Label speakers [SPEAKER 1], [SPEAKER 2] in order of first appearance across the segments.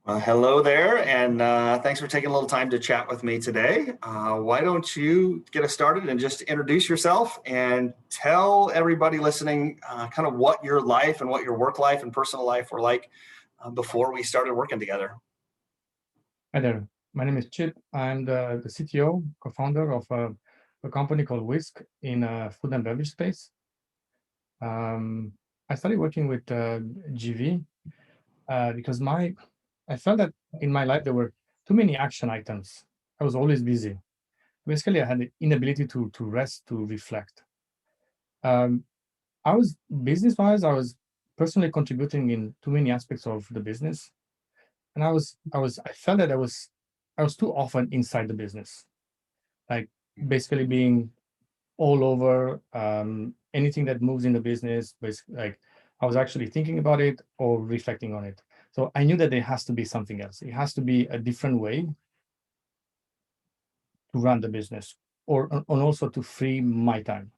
[SPEAKER 1] Hello there, and thanks for taking a little time to chat with me today. Why don't you get us started and just introduce yourself and tell everybody listening kind of what your life and what your work life and personal life were like before we started working together.
[SPEAKER 2] Hi there. My name is Chip. I'm the CTO, co-founder of a company called Wisk in food and beverage space. Um, I started working with GV because I felt that in my life there were too many action items. I was always busy. Basically, I had the inability to rest, to reflect. Um, I was business-wise, I was personally contributing in too many aspects of the business, and I felt that I was too often inside the business, like basically being all over anything that moves in the business. Basically, like I was actually thinking about it or reflecting on it. So I knew that there has to be something else. It has to be a different way to run the business, or and also to free my time.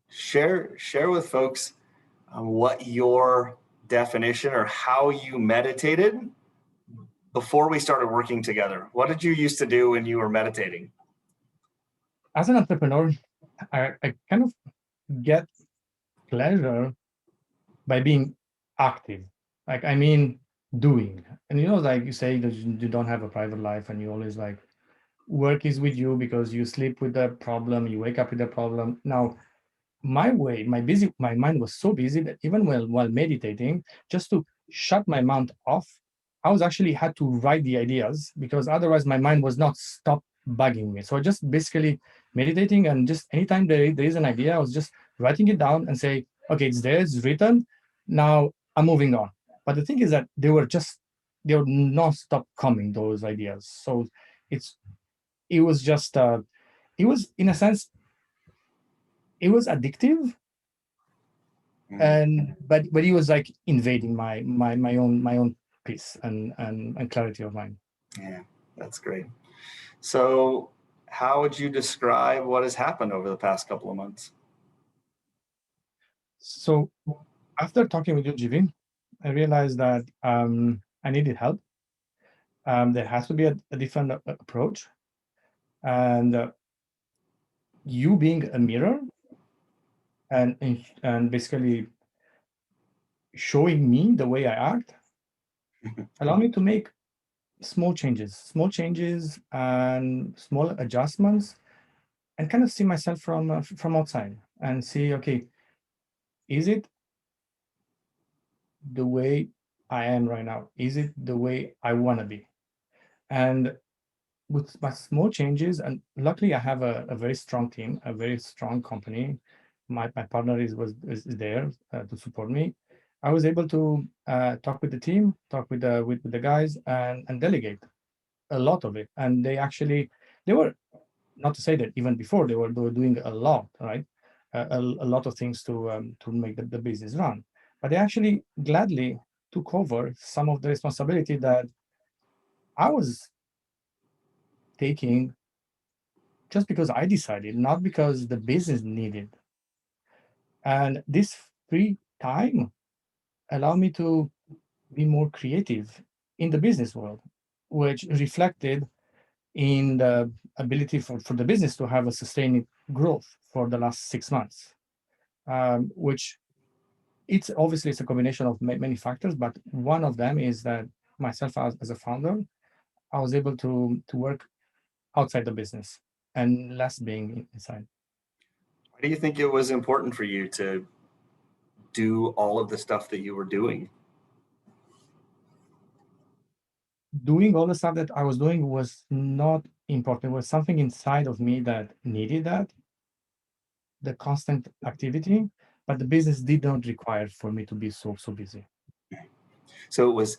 [SPEAKER 1] Share with folks what your definition or how you meditated before we started working together. What did you used to do when you were meditating?
[SPEAKER 2] As an entrepreneur, I kind of get pleasure by being active. Like I mean, doing. And like you say that you don't have a private life, and you always like work is with you because you sleep with the problem, you wake up with the problem. Now, my mind was so busy that even while meditating, just to shut my mind off, I was actually had to write the ideas because otherwise my mind was not stop bugging me. So just basically meditating, and just anytime there is an idea, I was just writing it down and say, okay, it's there, it's written. Now I'm moving on. But the thing is that they were non-stop coming, those ideas. So it's it was just it was in a sense it was addictive,
[SPEAKER 1] Mm,
[SPEAKER 2] and but he was like invading my own peace and clarity of mind.
[SPEAKER 1] yeah, that's great. So, how would you describe what has happened over the past couple of months?
[SPEAKER 2] So after talking with UGV, I realized that I needed help. There has to be a different approach, and you being a mirror, and basically showing me the way I act allow me to make small changes and small adjustments, and kind of see myself from outside and see, okay, is it the way I am right now? Is it the way I want to be? And with my small changes, and luckily I have a very strong team, a very strong company. My partner is there to support me. I was able to talk with the team, talk with the guys, and delegate a lot of it. And they were, not to say that even before they were doing a lot, right? A lot of things to make the business run, but they actually gladly took over some of the responsibility that I was taking just because I decided, not because the business needed. And this free time allowed me to be more creative in the business world, which reflected in the ability for the business to have a sustained growth for the last 6 months, which it's a combination of many factors, but one of them is that myself as a founder, I was able to work outside the business and less being inside.
[SPEAKER 1] Why do you think it was important for you to do all of the stuff that you were doing?
[SPEAKER 2] Doing all the stuff that I was doing was not important. It was something inside of me that needed that, the constant activity, but the business did not require for me to be so busy.
[SPEAKER 1] So it was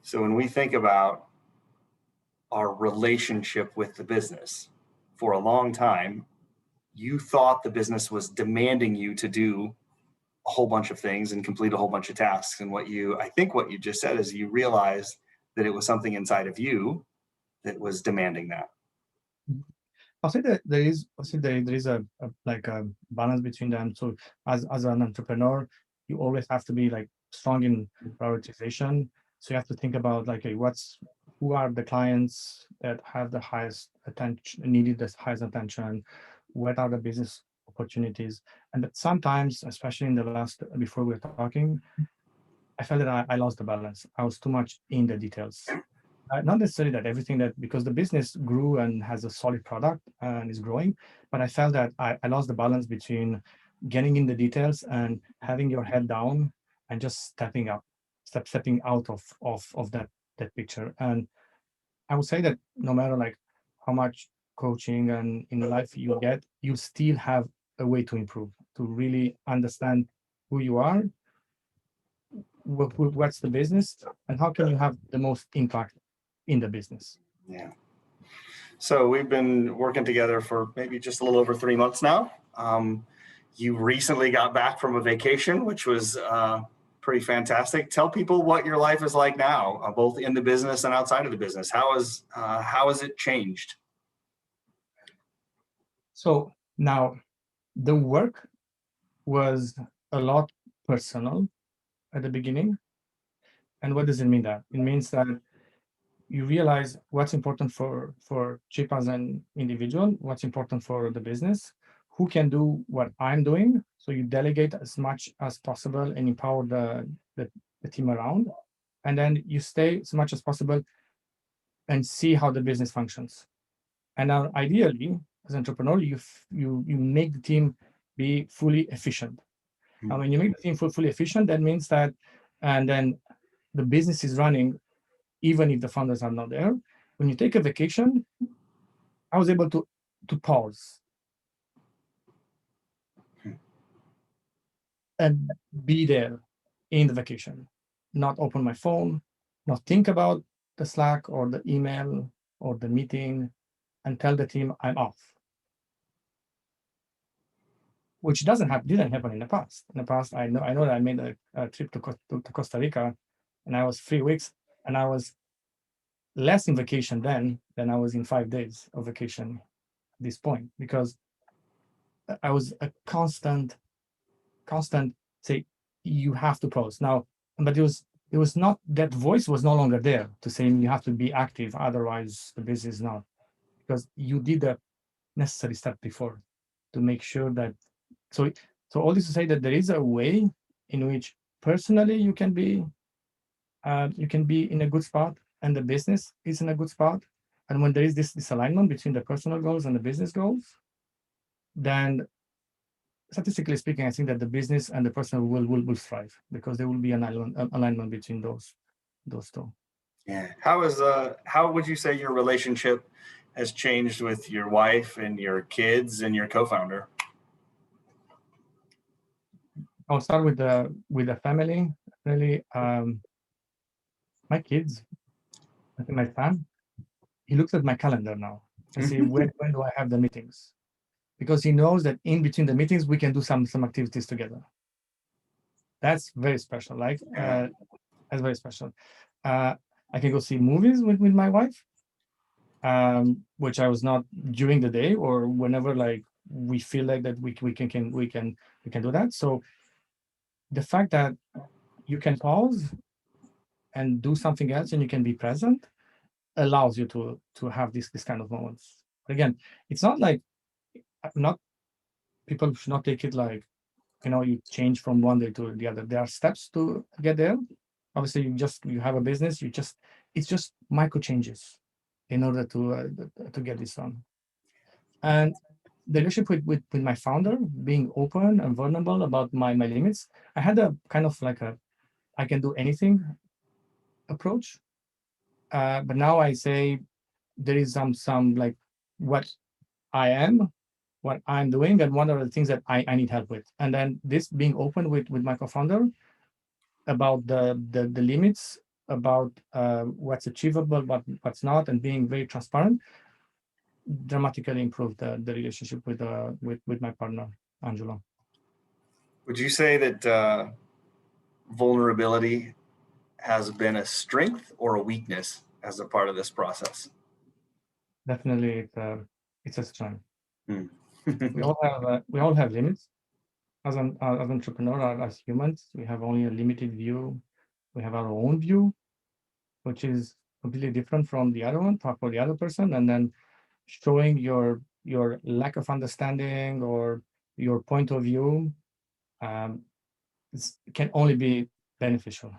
[SPEAKER 1] so when we think about our relationship with the business, for a long time, you thought the business was demanding you to do a whole bunch of things and complete a whole bunch of tasks. And I think what you just said is you realized that it was something inside of you that was demanding that.
[SPEAKER 2] I'll say that there is like a balance between them. So as an entrepreneur, you always have to be like strong in prioritization. So you have to think about like, okay, who are the clients that have the highest attention, needed the highest attention? What are the business opportunities? And that sometimes, especially in the last, before we were talking, I felt that I lost the balance. I was too much in the details. Not necessarily that everything that, because the business grew and has a solid product and is growing, but I felt that I lost the balance between getting in the details and having your head down and just stepping out of that picture. And I would say that no matter like how much coaching and in life you get, you still have a way to improve, to really understand who you are, what's the business, and how can you have the most impact in the business.
[SPEAKER 1] Yeah. So we've been working together for maybe just a little over 3 months now. You recently got back from a vacation, which was pretty fantastic. Tell people what your life is like now, both in the business and outside of the business. How has it changed?
[SPEAKER 2] So now the work was a lot personal at the beginning. And what does it mean that? It means that you realize what's important for Chip as an individual, what's important for the business, who can do what I'm doing. So you delegate as much as possible and empower the team around. And then you stay as much as possible and see how the business functions. And now ideally, as an entrepreneur, you make the team be fully efficient. Now, when you make the team fully efficient, that means that, and then the business is running even if the founders are not there. When you take a vacation, I was able to pause and be there in the vacation, not open my phone, not think about the Slack or the email or the meeting, and tell the team I'm off, which didn't happen in the past. In the past, I know that I made a trip to Costa Rica, and I was 3 weeks, and I was less in vacation then than I was in 5 days of vacation at this point, because I was a constant say, you have to pause now. But it was not, that voice was no longer there to say you have to be active, otherwise the business is not, because you did the necessary step before to make sure that. So all this to say that there is a way in which personally you can be in a good spot and the business is in a good spot. And when there is this alignment between the personal goals and the business goals, then statistically speaking, I think that the business and the personal will thrive, because there will be an alignment between those two.
[SPEAKER 1] Yeah. How would you say your relationship has changed with your wife and your kids and your co-founder?
[SPEAKER 2] I'll start with the family. Really, my kids, I think my son, he looks at my calendar now and say, when do I have the meetings? Because he knows that in between the meetings we can do some activities together. That's very special. Like that's very special. I can go see movies with my wife, which I was not during the day or whenever like we feel like that we can do that. So the fact that you can pause and do something else and you can be present allows you to have this kind of moments. But again, it's not like, not, people should not take it like, you change from one day to the other. There are steps to get there. Obviously, you have a business. It's just micro changes in order to get this done. And the relationship with my founder, being open and vulnerable about my limits. I had a kind of like a I can do anything approach, but now I say there is some like what I am, what I'm doing, and what are the things that I need help with. And then this being open with my co-founder about the limits, about what's achievable, what's not, and being very transparent, dramatically improved the relationship with my partner, Angelo.
[SPEAKER 1] Would you say that vulnerability has been a strength or a weakness as a part of this process?
[SPEAKER 2] Definitely, it's a strength.
[SPEAKER 1] Hmm.
[SPEAKER 2] We all have limits as an entrepreneur, as humans. We have only a limited view. We have our own view, which is completely different from the other one, for the other person, and then showing your lack of understanding or your point of view um, can only be beneficial.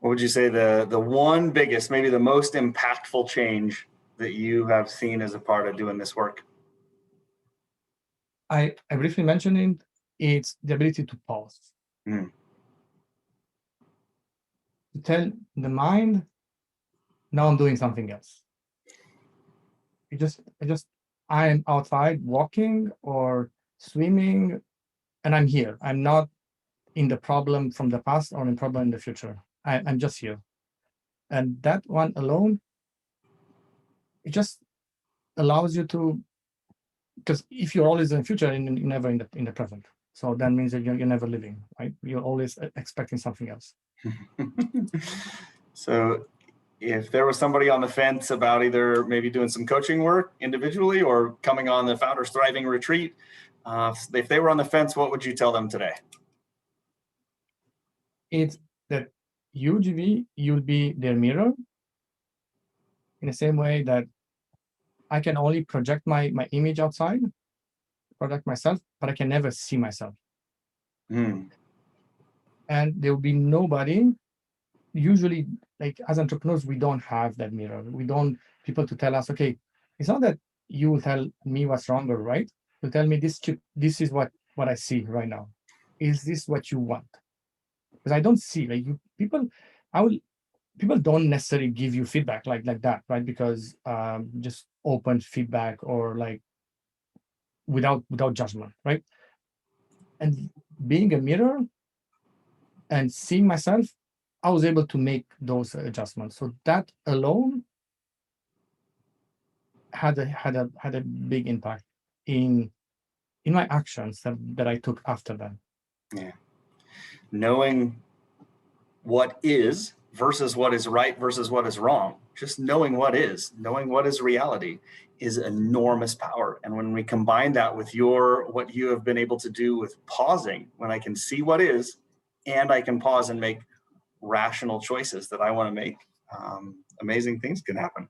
[SPEAKER 1] What would you say the one biggest, maybe the most impactful change that you have seen as a part of doing this work?
[SPEAKER 2] I briefly mentioned it. It's the ability to pause,
[SPEAKER 1] Mm.
[SPEAKER 2] to tell the mind, now I'm doing something else. I am outside walking or swimming, and I'm here. I'm not in the problem from the past or in problem in the future. I'm just here. And that one alone, it just allows you to, because if you're always in the future and you're never in the present, so that means that you're never living, right? You're always expecting something else.
[SPEAKER 1] So if there was somebody on the fence about either maybe doing some coaching work individually or coming on the Founders Thriving Retreat, if they were on the fence, what would you tell them today?
[SPEAKER 2] It's that you, GB, you'll be their mirror in the same way that I can only project my image outside, project myself, but I can never see myself.
[SPEAKER 1] Mm.
[SPEAKER 2] And there will be nobody. Usually, like as entrepreneurs, we don't have that mirror. We don't people to tell us, okay, it's not that you will tell me what's wrong or right. You tell me this is what I see right now. Is this what you want? Because I don't see like you people. I will people don't necessarily give you feedback like that, right? Because just open feedback or like without judgment, right? And being a mirror and seeing myself, I was able to make those adjustments. So that alone had a big impact in my actions that I took after that.
[SPEAKER 1] Yeah. Knowing what is versus what is right versus what is wrong. Just knowing what is reality is enormous power. And when we combine that with what you have been able to do with pausing, when I can see what is, and I can pause and make rational choices that I want to make, amazing things can happen.